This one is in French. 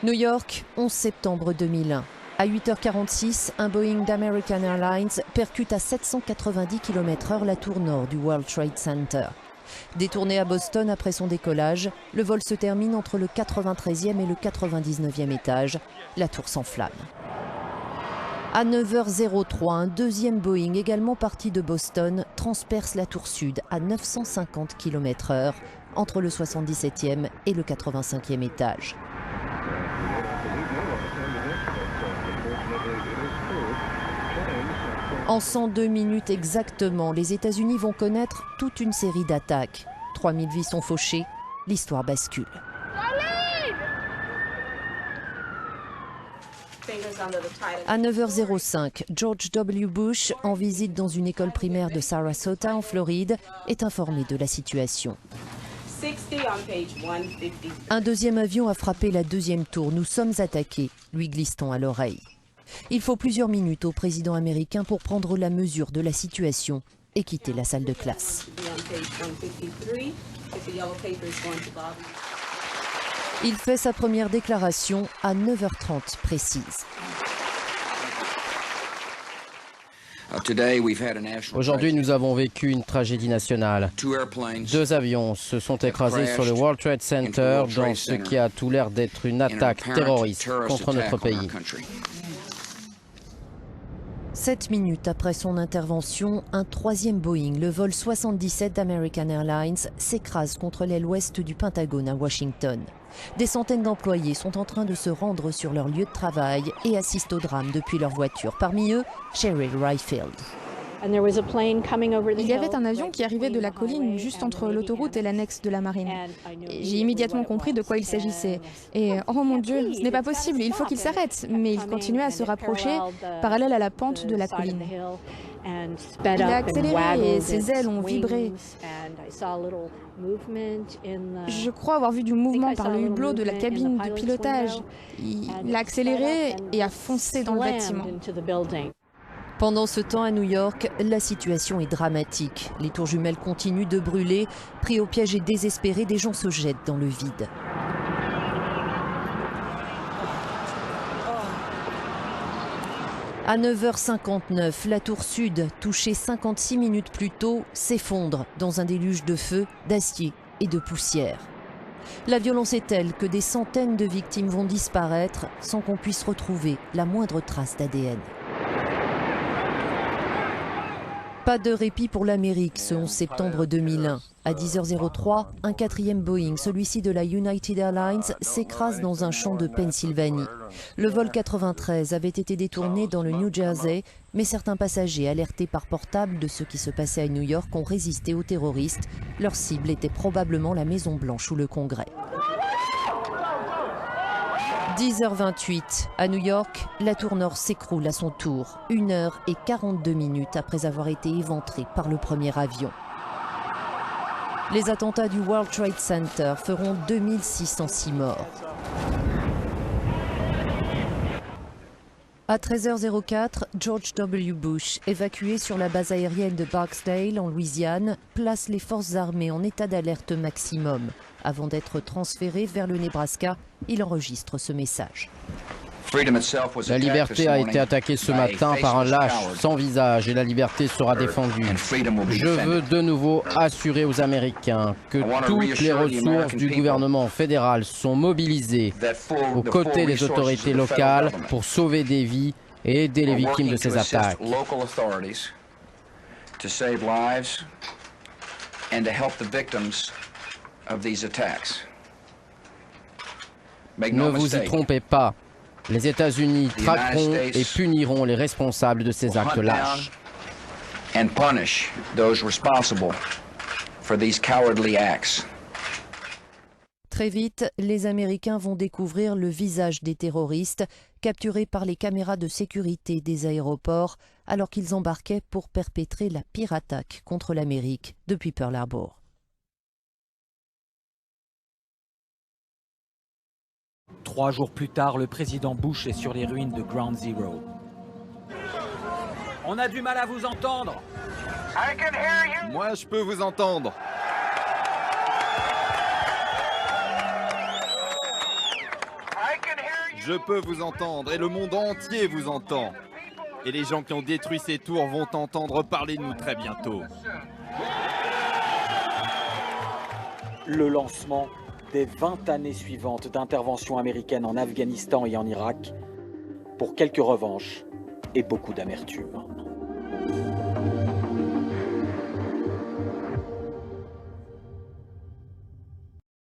New York, 11 septembre 2001. À 8h46, un Boeing d'American Airlines percute à 790 km/h la tour nord du World Trade Center. Détourné à Boston après son décollage, le vol se termine entre le 93e et le 99e étage. La tour s'enflamme. À 9h03, un deuxième Boeing, également parti de Boston, transperce la tour sud à 950 km/h entre le 77e et le 85e étage. En 102 minutes exactement, les États-Unis vont connaître toute une série d'attaques. 3000 vies sont fauchées, l'histoire bascule. À 9h05, George W. Bush, en visite dans une école primaire de Sarasota en Floride, est informé de la situation. Un deuxième avion a frappé la deuxième tour. Nous sommes attaqués, lui glisse-t-on à l'oreille. Il faut plusieurs minutes au président américain pour prendre la mesure de la situation et quitter la salle de classe. Il fait sa première déclaration à 9h30 précise. Aujourd'hui, nous avons vécu une tragédie nationale. 2 avions se sont écrasés sur le World Trade Center dans ce qui a tout l'air d'être une attaque terroriste contre notre pays. 7 minutes après son intervention, un troisième Boeing, le vol 77 d'American Airlines, s'écrase contre l'aile ouest du Pentagone à Washington. Des centaines d'employés sont en train de se rendre sur leur lieu de travail et assistent au drame depuis leur voiture. Parmi eux, Cheryl Rayfield. Il y avait un avion qui arrivait de la colline juste entre l'autoroute et l'annexe de la marine. J'ai immédiatement compris de quoi il s'agissait. Et oh mon Dieu, ce n'est pas possible, il faut qu'il s'arrête. Mais il continuait à se rapprocher, parallèle à la pente de la colline. Il a accéléré et ses ailes ont vibré. Je crois avoir vu du mouvement par le hublot de la cabine de pilotage. Il a accéléré et a foncé dans le bâtiment. Pendant ce temps, à New York, la situation est dramatique. Les tours jumelles continuent de brûler. Pris au piège et désespérés, des gens se jettent dans le vide. À 9h59, la tour sud, touchée 56 minutes plus tôt, s'effondre dans un déluge de feu, d'acier et de poussière. La violence est telle que des centaines de victimes vont disparaître sans qu'on puisse retrouver la moindre trace d'ADN. Pas de répit pour l'Amérique ce 11 septembre 2001. À 10h03, un quatrième Boeing, celui-ci de la United Airlines, s'écrase dans un champ de Pennsylvanie. Le vol 93 avait été détourné dans le New Jersey, mais certains passagers alertés par portable de ce qui se passait à New York ont résisté aux terroristes. Leur cible était probablement la Maison-Blanche ou le Congrès. 10h28, à New York, la tour nord s'écroule à son tour, 1h42 après avoir été éventrée par le premier avion. Les attentats du World Trade Center feront 2606 morts. À 13h04, George W. Bush, évacué sur la base aérienne de Barksdale en Louisiane, place les forces armées en état d'alerte maximum. Avant d'être transféré vers le Nebraska, il enregistre ce message. La liberté a été attaquée ce matin par un lâche sans visage et la liberté sera défendue. Je veux de nouveau assurer aux Américains que toutes les ressources du gouvernement fédéral sont mobilisées aux côtés des autorités locales pour sauver des vies et aider les victimes de ces attaques. Ne vous y trompez pas. Les États-Unis traqueront et puniront les responsables de ces actes lâches. Très vite, les Américains vont découvrir le visage des terroristes, capturés par les caméras de sécurité des aéroports, alors qu'ils embarquaient pour perpétrer la pire attaque contre l'Amérique depuis Pearl Harbor. Trois jours plus tard, le président Bush est sur les ruines de Ground Zero. On a du mal à vous entendre. Moi, je peux vous entendre. Je peux vous entendre et le monde entier vous entend. Et les gens qui ont détruit ces tours vont entendre parler de nous très bientôt. Le lancement des 20 années suivantes d'intervention américaine en Afghanistan et en Irak, pour quelques revanches et beaucoup d'amertume.